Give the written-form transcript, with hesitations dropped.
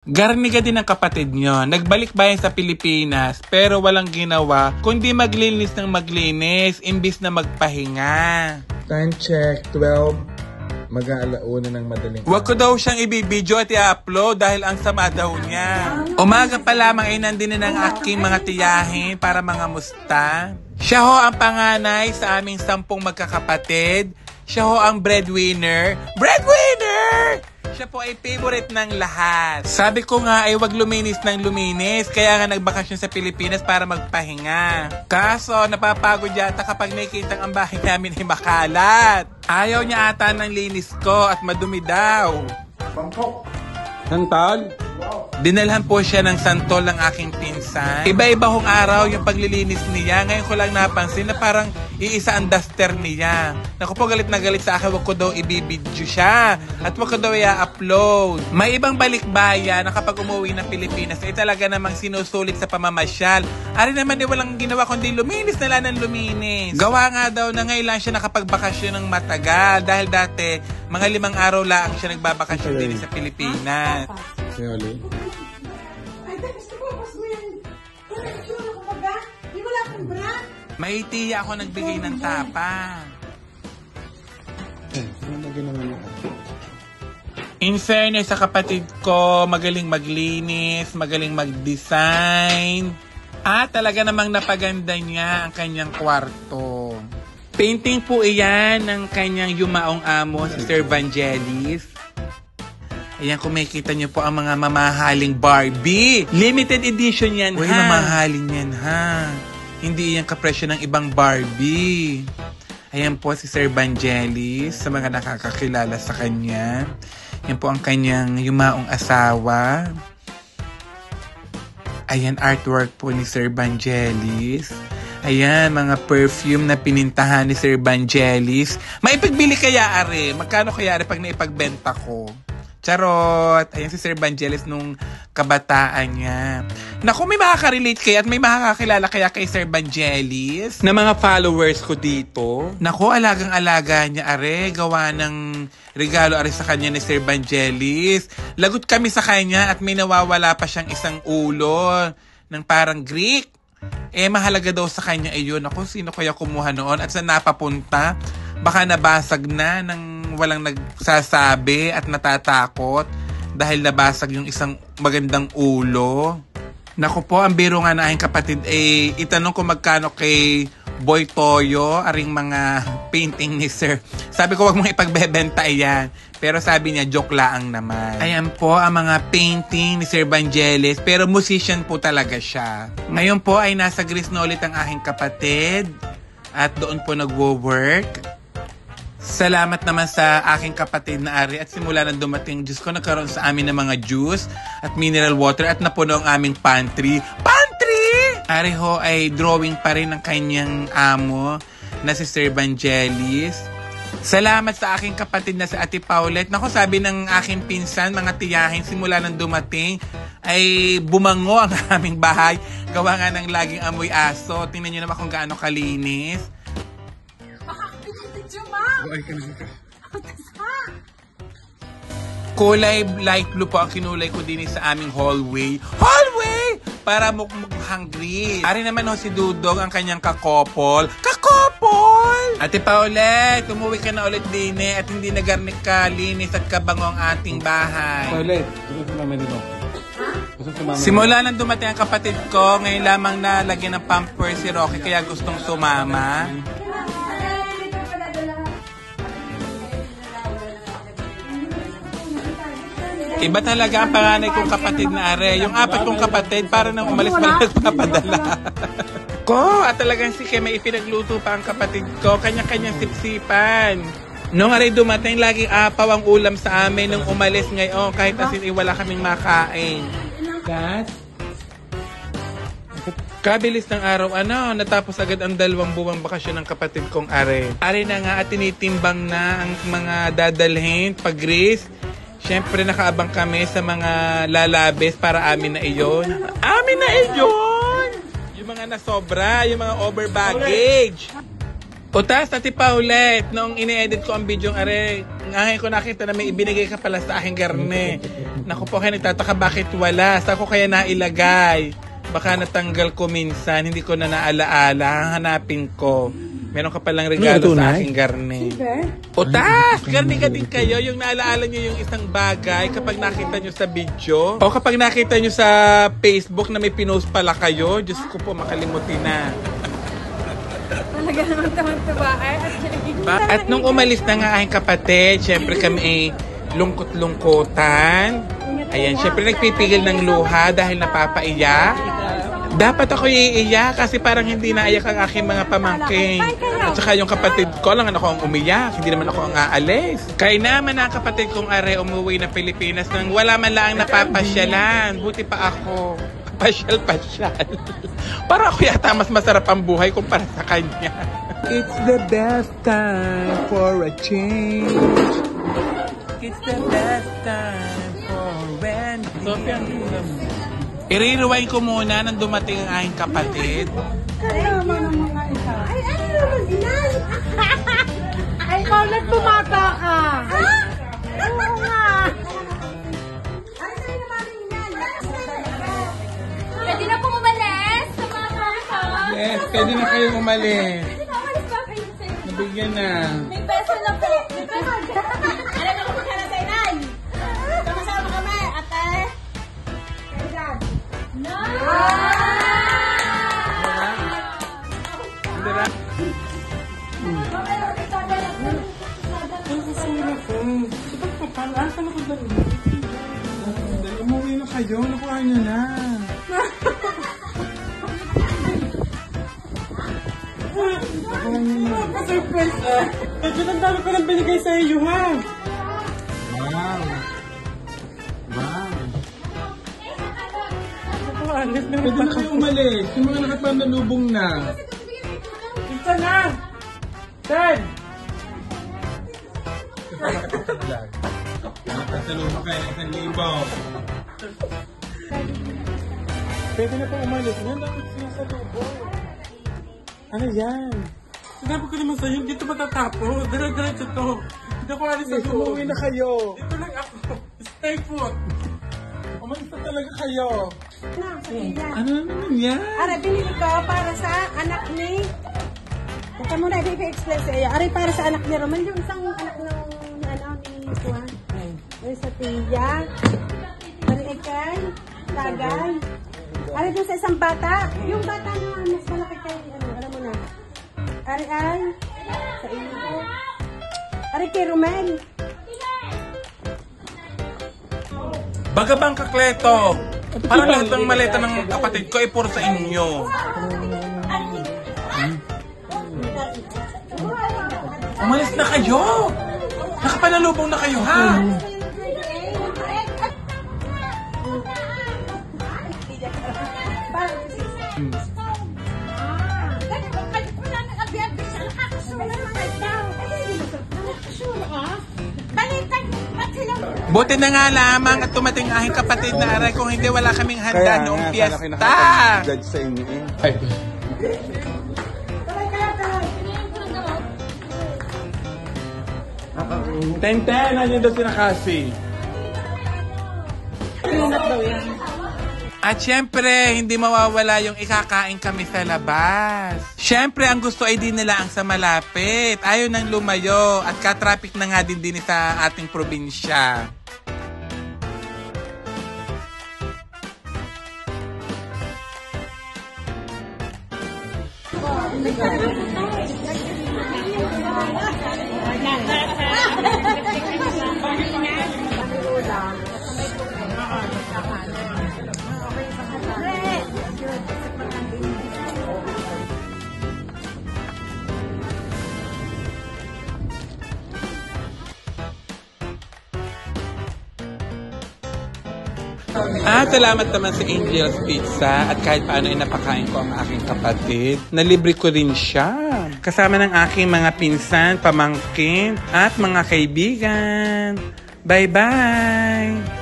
Garniga din ang kapatid nyo. Nagbalik bayan sa Pilipinas pero walang ginawa kundi maglinis ng maglinis imbis na magpahinga. Time check, 12. Mag-aalauna ng madaling. Huwag ko daw siyang ibibidyo at i-upload dahil ang sama daw niya. Umaga pa lamang ay nandun na ng aking mga tiyahin para mga musta. Siya ho ang panganay sa aming 10 magkakapatid. Siya ho ang breadwinner. Breadwinner! Siya po ay favorite ng lahat. Sabi ko nga ay wag luminis ng luminis. Kaya nga nagbakasyon sa Pilipinas para magpahinga. Kaso napapagod yata kapag nakikita ang bahay namin ay makalat. Ayaw niya ata ng linis ko at madumi daw. Bangkok. Santol? Dinalhan po siya ng santol ng aking pinsan. Iba-iba hong araw yung paglilinis niya. Ngayon ko lang napansin na parang iisa ang duster niya. Naku po, galit na galit sa akin. Wag ko daw ibibidyo siya. At wag ko daw i-upload. May ibang balikbayan na kapag umuwi ng Pilipinas ay talaga namang sinusulit sa pamamasyal. Ari naman walang ginawa kundi luminis na lang ng luminis. Gawa nga daw na ngayon lang siya nakapagbakasyon ng matagal. Dahil dati, mga 5 araw lang siya nagbabakasyon din sa Pilipinas. Si Oli. Ay, gusto ko, mas mo yan. Kung nag-sure ako baga, di wala akong bra. May tiya ako nagbigay ng tapa. Ano na ginawa niya? In fairness sa kapatid ko, magaling maglinis, magaling mag-design. At talaga namang napaganda niya ang kanyang kwarto. Painting po iyan ng kanyang yumaong amo, si Sir Vangelis. Ayan, kung makikita niyo po ang mga mamahaling Barbie. Limited edition yan, ha? Uy, mamahalin yan, ha? Hindi yan kapresyo ng ibang Barbie. Ayan po si Sir Vangelis, sa mga nakakakilala sa kanya. Yan po ang kanyang yumaong asawa. Ayan, artwork po ni Sir Vangelis. Ayan, mga perfume na pinintahan ni Sir Vangelis. Maipagbili kaya, are? Magkano kaya, are, pag naipagbenta ko? Charot! Ayan si Sir Vangelis nung kabataan niya. Naku, may makaka-relate kaya at may makakakilala kaya kay Sir Vangelis na mga followers ko dito. Naku, alagang-alaga niya, are. Gawa ng regalo, are, sa kanya ni Sir Vangelis. Lagot kami sa kanya at may nawawala pa siyang isang ulo ng parang Greek. Mahalaga daw sa kanya iyon. Naku, sino kaya kumuha noon at saan napapunta? Baka nabasag na ng walang nagsasabi at natatakot dahil nabasag yung isang magandang ulo. Naku po, ang biro nga na aking kapatid itanong ko magkano kay Boy Toyo aring mga painting ni Sir. Sabi ko wag mong ipagbebenta iyan. Pero sabi niya joke laang naman. Ayan po ang mga painting ni Sir Vangelis, pero musician po talaga siya. Ngayon po ay nasa Greece na ulit ang aking kapatid at doon po nagwo-work. Salamat naman sa aking kapatid na Ari at simula nang dumating Diyos ko, nagkaroon sa amin ng mga juice at mineral water at napuno ang aming pantry. Pantry! Ari ho ay drawing pa rin ng kanyang amo na si Sir Vangelis. Salamat sa aking kapatid na si Ate Paulette. Naku, sabi ng aking pinsan, mga tiyahin, simula nang dumating ay bumango ang aming bahay. Gawa nga ng laging amoy aso. Tingnan nyo naman kung gaano kalinis. Kulay light blue po ang kinulay ko din sa aming hallway. Hallway! Para mukhang green. Ari naman ho si Dudong, ang kanyang kakopol. Kakopol! Ate Paulette, umuwi ka na ulit din at hindi nagarnik ka, linis at kabango ang ating bahay. Paulette, gusto sa mama nito. Simula nang dumating ang kapatid ko, ngayon lamang na lagyan ng pampers si Rocky kaya gustong sumama. Iba talaga ang panganay kong kapatid na Are. Yung 4 kong kapatid, para nang umalis pa lang nagpapadala. Ko, at talagang si Kay may ipinagluto pa ang kapatid ko. Kanya-kanyang sipsipan. Nung Are dumating, laging apaw ang ulam sa amin nung umalis ngayon. Kahit asin wala kaming makain. Kat? Kabilis ng araw, natapos agad ang 2 buwang bakasyon ng kapatid kong Are. Are na nga at tinitimbang na ang mga dadalhin pag Greece. Siyempre, nakaabang kami sa mga lalabes para amin na iyon. Amin na iyon! Yung mga nasobra, yung mga over baggage. Utas, Ate Paulette, noong ini-edit ko ang video ng are, ngayon ko nakita na may ibinigay ka pala sa aking garne. Naku po, kaya nagtataka bakit wala. Saan ko kaya nailagay? Baka natanggal ko minsan, hindi ko na naalaala. Hanapin ko. Meron ka palang regalo sa aking garne. Utas, garne ka din kayo. Yung naalaala nyo yung isang bagay kapag nakita nyo sa video. O kapag nakita nyo sa Facebook na may pinost pala kayo. Diyos ko po, makalimutin na. Talaga naman tamang-tuba ay. At nung umalis na nga aking kapatid, syempre kami ay lungkot-lungkutan. Ayan, syempre nagpipigil ng luha dahil napapaiyak. Dapat ako iiyak kasi parang hindi naiyak ang aking mga pamangkin. At saka yung kapatid ko lang ako ang umiyak, hindi naman ako ang aalis. Kaya naman ang kapatid kong are umuwi na Pilipinas nang wala man lang napapasyalan. Buti pa ako. Pasyal-pasyal. Para ako yata mas masarap ang buhay kumpara sa kanya. It's the best time for a change. It's the best time for when... Sophia, i-rewind ko muna nang dumating ang aking kapatid. Kalaman ng mga isa. Ay, ano naman, inay? Ay, Paulette, bumata ka. Oo nga. Ay, sa'yo naman yung inay. Pwede na po umalis sa mga ko. Yes, pwede na kayong umalis. Pwede na umalis ba kayo sa'yo? Nabigyan na. May peso na po. May peso. Alam na kung sana sa inay. Sama-sama kami, ate. No! Dira. Umuwi na kayo. Nakuha nyo na. Surprise ah. Medyo ang dami ko lang binigay sa iyo, ha? Wow. Wow. Pwede na kayo umalis. Yung mga nakapandalubong na. Isa na! Dad! Nakapandalubong kayo ng 1,000. Pwede na po umalis. Yan dapat sinasalubong. Ano yan? Sinabi ko naman sa'yo, dito matatapos. Dire-diretso to. Hindi ako alis sa loob. Umuwi na kayo. Dito lang ako. Stay put. Umalis na talaga kayo. Ano na naman yan? Ara, binili ko para sa anak ni... Baka muna, i-explain sa iyo. Ara, para sa anak ni Roman, yung isang anak ng ni Juan. Ay, sa Tia. Balikan, Tagay. Ara, dun sa isang bata. Yung bata na mas malaki kay, alam mo na. Ara, ay, sa iyo. Ara, kay Romel. Bagabang kakleto. Parang lahat ng maleta ng kapatid ko ay puro sa inyo. Umalis na kayo. Nakapanalubong na kayo, ha? Buti na nga lamang at tumating aking kapatid na aray kung hindi wala kaming handa noong piyesta. Judge sa inyo eh. Ten-ten, nandiyan daw si Nakasi. At syempre, hindi mawawala yung ikakain kami sa labas. Syempre, ang gusto ay di nila ang sa malapit. Ayaw nang lumayo at ka-traffic na nga din sa ating probinsya. Salamat naman sa Angel's Pizza at kahit paano ay napakain ko ang aking kapatid. Nalibre ko rin siya. Kasama ng aking mga pinsan, pamangkin at mga kaibigan. Bye-bye!